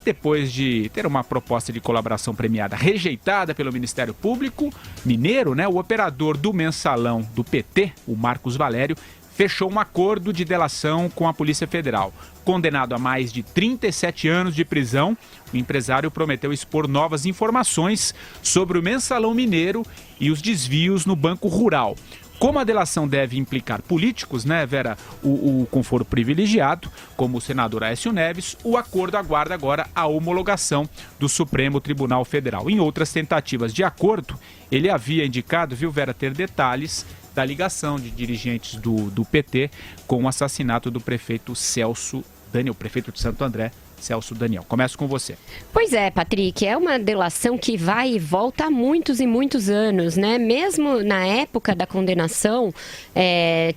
Depois de ter uma proposta de colaboração premiada rejeitada pelo Ministério Público Mineiro, o operador do mensalão do PT, o Marcos Valério, fechou um acordo de delação com a Polícia Federal. Condenado a mais de 37 anos de prisão, o empresário prometeu expor novas informações sobre o mensalão mineiro e os desvios no Banco Rural. Como a delação deve implicar políticos, Vera, com foro privilegiado, como o senador Aécio Neves, o acordo aguarda agora a homologação do Supremo Tribunal Federal. Em outras tentativas de acordo, ele havia indicado, Vera, ter detalhes da ligação de dirigentes do PT com o assassinato do prefeito Celso Daniel, prefeito de Santo André, Celso Daniel. Começo com você. Pois é, Patrick, é uma delação que vai e volta há muitos e muitos anos, Mesmo na época da condenação,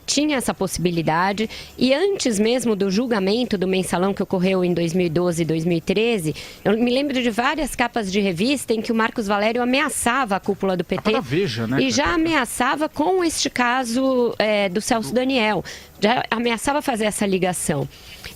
tinha essa possibilidade, e antes mesmo do julgamento do mensalão que ocorreu em 2012 e 2013, eu me lembro de várias capas de revista em que o Marcos Valério ameaçava a cúpula do PT. Veja, e já ameaçava com este caso do Celso Daniel, já ameaçava fazer essa ligação.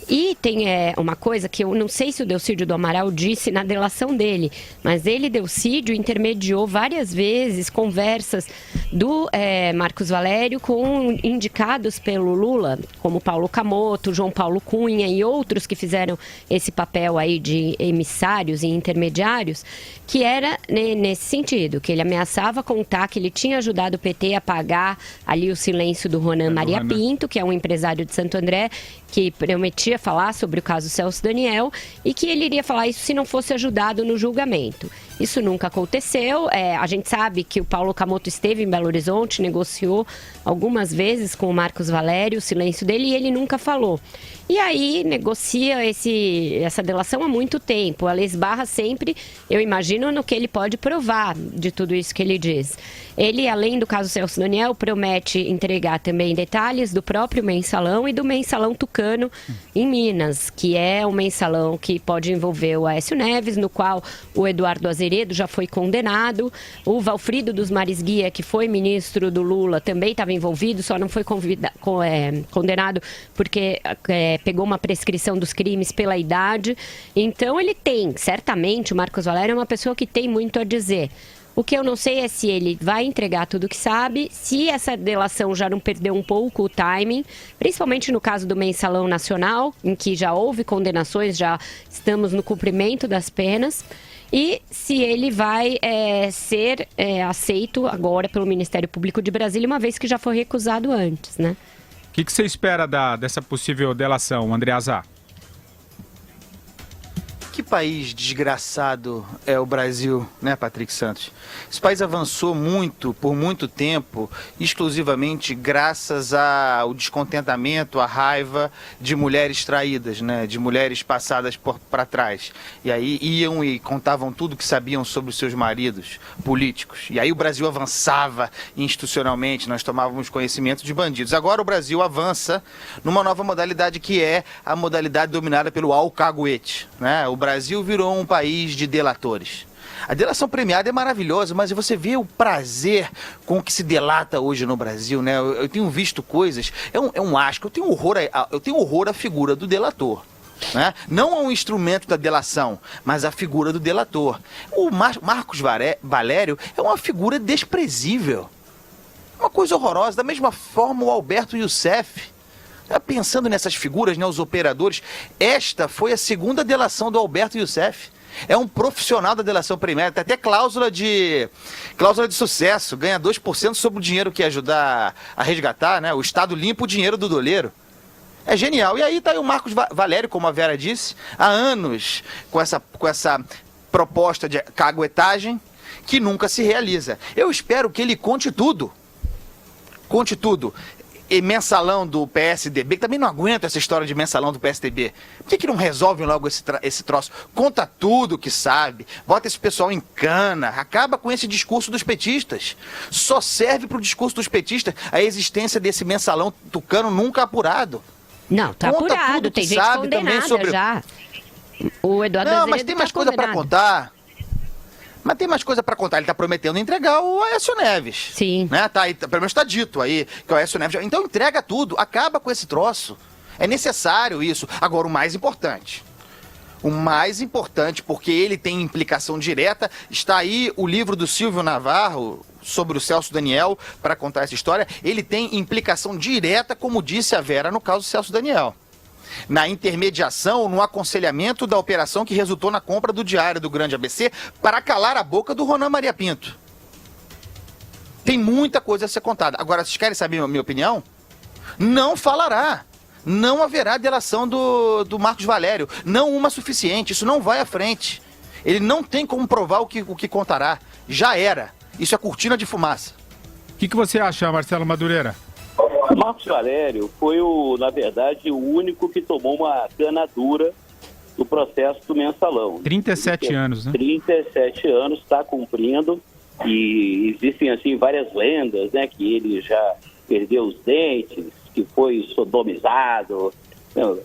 E tem uma coisa que eu não sei se o Delcídio do Amaral disse na delação dele, mas ele, Delcídio, intermediou várias vezes conversas do Marcos Valério com indicados pelo Lula, como Paulo Camoto, João Paulo Cunha e outros que fizeram esse papel aí de emissários e intermediários, que era nesse sentido, que ele ameaçava contar que ele tinha ajudado o PT a pagar ali o silêncio do Ronan Maria Pinto, que é um empresário de Santo André, que prometia falar sobre o caso Celso Daniel e que ele iria falar isso se não fosse ajudado no julgamento. Isso nunca aconteceu. A gente sabe que o Paulo Camoto esteve em Belo Horizonte, negociou algumas vezes com o Marcos Valério o silêncio dele e ele nunca falou. E aí negocia essa delação há muito tempo. Ela esbarra sempre, eu imagino, no que ele pode provar de tudo isso que ele diz. Ele, além do caso Celso Daniel, promete entregar também detalhes do próprio mensalão e do mensalão tucano em Minas, que é um mensalão que pode envolver o Aécio Neves, no qual o Eduardo Azeredo já foi condenado. O Valfrido dos Mares Guia, que foi ministro do Lula, também estava envolvido, só não foi condenado porque pegou uma prescrição dos crimes pela idade. Então ele tem, certamente, o Marcos Valério é uma pessoa que tem muito a dizer. O que eu não sei é se ele vai entregar tudo o que sabe, se essa delação já não perdeu um pouco o timing, principalmente no caso do Mensalão Nacional, em que já houve condenações, já estamos no cumprimento das penas, e se ele vai ser aceito agora pelo Ministério Público de Brasília, uma vez que já foi recusado antes, O que você espera dessa possível delação, Andreasa? Que país desgraçado é o Brasil, Patrick Santos? Esse país avançou muito, por muito tempo, exclusivamente graças ao descontentamento, à raiva de mulheres traídas, de mulheres passadas para trás. E aí iam e contavam tudo que sabiam sobre os seus maridos políticos. E aí o Brasil avançava institucionalmente, nós tomávamos conhecimento de bandidos. Agora o Brasil avança numa nova modalidade que é a modalidade dominada pelo alcaguete, O Brasil virou um país de delatores. A delação premiada é maravilhosa, mas você vê o prazer com que se delata hoje no Brasil, Eu tenho visto coisas, é um asco, eu tenho horror à figura do delator. Não ao instrumento da delação, mas à figura do delator. O Marcos Valério é uma figura desprezível. Uma coisa horrorosa, da mesma forma o Alberto Youssef. Pensando nessas figuras, os operadores, esta foi a segunda delação do Alberto Youssef. É um profissional da delação premiada, tem até cláusula de sucesso, ganha 2% sobre o dinheiro que ajudar a resgatar, O Estado limpa o dinheiro do doleiro. É genial. E aí está aí o Marcos Valério, como a Vera disse, há anos com essa proposta de caguetagem que nunca se realiza. Eu espero que ele conte tudo. Conte tudo. E mensalão do PSDB, que também não aguento essa história de mensalão do PSDB. Por que não resolvem logo esse troço? Conta tudo que sabe, bota esse pessoal em cana, acaba com esse discurso dos petistas. Só serve para o discurso dos petistas a existência desse mensalão tucano nunca apurado. Não, tá Conta apurado, tudo tem que gente sabe condenada também sobre... já. O Eduardo Não, Azeredo mas tem mais coisa para condenado. contar. Mas tem mais coisa para contar. Ele está prometendo entregar o Aécio Neves. Sim. Pelo menos está dito aí que o Aécio Neves... Então entrega tudo, acaba com esse troço. É necessário isso. Agora, o mais importante. O mais importante, porque ele tem implicação direta, está aí o livro do Silvio Navarro sobre o Celso Daniel para contar essa história. Ele tem implicação direta, como disse a Vera, no caso do Celso Daniel. Na intermediação, no aconselhamento da operação que resultou na compra do Diário do Grande ABC para calar a boca do Ronan Maria Pinto. Tem muita coisa a ser contada. Agora, vocês querem saber a minha opinião? Não falará. Não haverá delação do Marcos Valério. Não uma suficiente. Isso não vai à frente. Ele não tem como provar o que contará. Já era. Isso é cortina de fumaça. O que você acha, Marcelo Madureira? O Marcos Valério foi, na verdade, o único que tomou uma cana dura do processo do Mensalão. 37 anos, né? 37 anos, está cumprindo. E existem, assim, várias lendas, né? Que ele já perdeu os dentes, que foi sodomizado,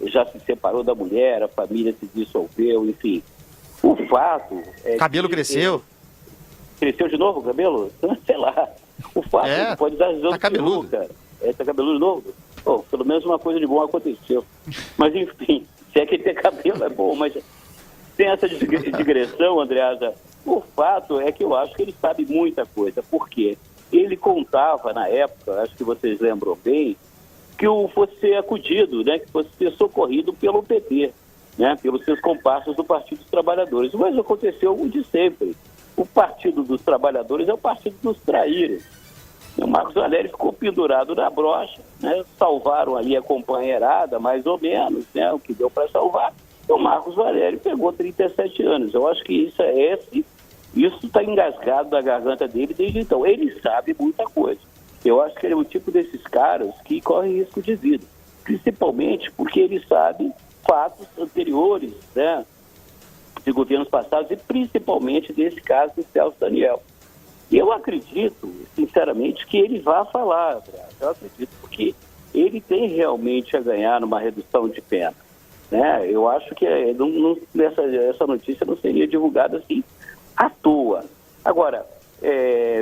já se separou da mulher, a família se dissolveu, enfim. O fato é cabelo cresceu. Cresceu de novo o cabelo? Sei lá. O fato é que pode dar tá cabeludo, cara. Tá cabeludo de novo? Pô, pelo menos uma coisa de bom aconteceu. Mas, enfim, se é que ele tem cabelo é bom, mas tem essa digressão, Andreasa. O fato é que eu acho que ele sabe muita coisa. Por quê? Ele contava na época, acho que vocês lembram bem, que fosse ser acudido, né, que fosse ser socorrido pelo PT, né, pelos seus comparsas do Partido dos Trabalhadores. Mas aconteceu o de sempre. O Partido dos Trabalhadores é o Partido dos Traíras. O Marcos Valério ficou pendurado na brocha, né, salvaram ali a companheirada, mais ou menos, né, o que deu para salvar. E o Marcos Valério pegou 37 anos. Eu acho que isso está engasgado na garganta dele desde então. Ele sabe muita coisa. Eu acho que ele é o tipo desses caras que corre risco de vida. Principalmente porque ele sabe fatos anteriores, né, de governos passados e principalmente desse caso do Celso Daniel. E eu acredito, sinceramente, que ele vai falar, eu acredito, porque ele tem realmente a ganhar numa redução de pena. Né? Eu acho que essa notícia não seria divulgada assim à toa. Agora,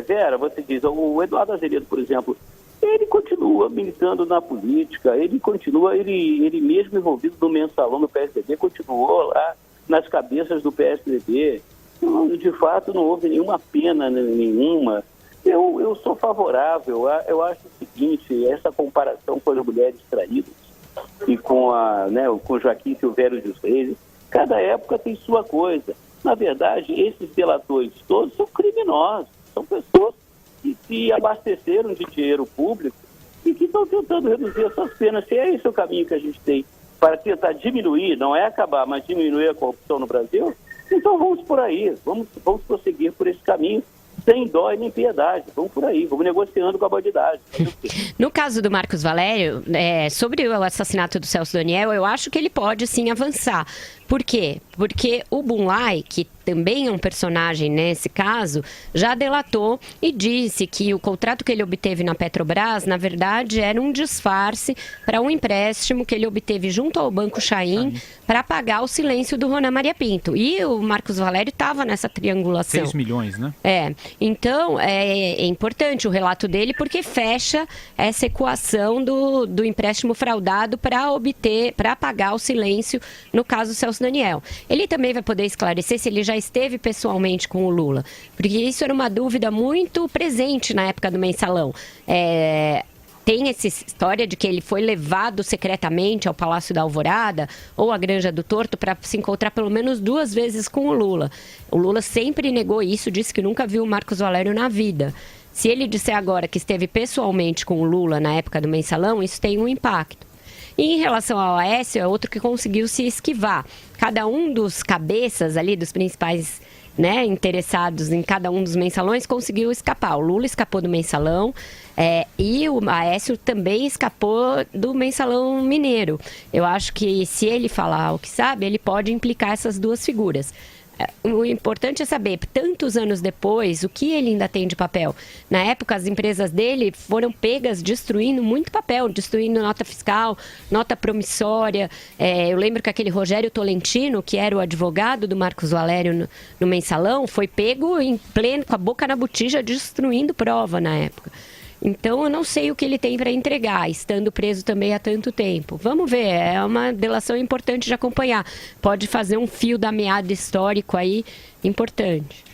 Vera, você diz, o Eduardo Azeredo, por exemplo, ele continua militando na política, ele mesmo envolvido no Mensalão do PSDB, continuou lá nas cabeças do PSDB. De fato, não houve nenhuma pena nenhuma. Eu sou favorável. Eu acho o seguinte, essa comparação com as mulheres traídas e com Joaquim Silvério dos Reis, cada época tem sua coisa. Na verdade, esses delatores todos são criminosos, são pessoas que se abasteceram de dinheiro público e que estão tentando reduzir essas penas. Se é esse o caminho que a gente tem para tentar diminuir, não é acabar, mas diminuir a corrupção no Brasil, então vamos por aí, vamos prosseguir por esse caminho, sem dó e nem piedade. Vamos por aí, vamos negociando com a bandidagem. No caso do Marcos Valério, sobre o assassinato do Celso Daniel, eu acho que ele pode sim avançar. Por quê? Porque o Bunlai, que também é um personagem nesse caso, já delatou e disse que o contrato que ele obteve na Petrobras, na verdade, era um disfarce para um empréstimo que ele obteve junto ao Banco Chaim para pagar o silêncio do Ronan Maria Pinto. E o Marcos Valério estava nessa triangulação. 6 milhões, né? Então, é importante o relato dele porque fecha essa equação do empréstimo fraudado para pagar o silêncio no caso do Celso Daniel. Ele também vai poder esclarecer se ele já esteve pessoalmente com o Lula, porque isso era uma dúvida muito presente na época do Mensalão. Tem essa história de que ele foi levado secretamente ao Palácio da Alvorada ou à Granja do Torto para se encontrar pelo menos 2 vezes com o Lula. O Lula sempre negou isso, disse que nunca viu o Marcos Valério na vida. Se ele disser agora que esteve pessoalmente com o Lula na época do Mensalão, isso tem um impacto. E em relação ao Aécio, é outro que conseguiu se esquivar. Cada um dos cabeças ali, dos principais interessados em cada um dos mensalões, conseguiu escapar. O Lula escapou do Mensalão e o Aécio também escapou do Mensalão Mineiro. Eu acho que se ele falar o que sabe, ele pode implicar essas duas figuras. O importante é saber, tantos anos depois, o que ele ainda tem de papel. Na época, as empresas dele foram pegas destruindo muito papel, destruindo nota fiscal, nota promissória. Eu lembro que aquele Rogério Tolentino, que era o advogado do Marcos Valério no Mensalão, foi pego em pleno, com a boca na botija, destruindo prova na época. Então, eu não sei o que ele tem para entregar, estando preso também há tanto tempo. Vamos ver, é uma delação importante de acompanhar. Pode fazer um fio da meada histórico aí importante.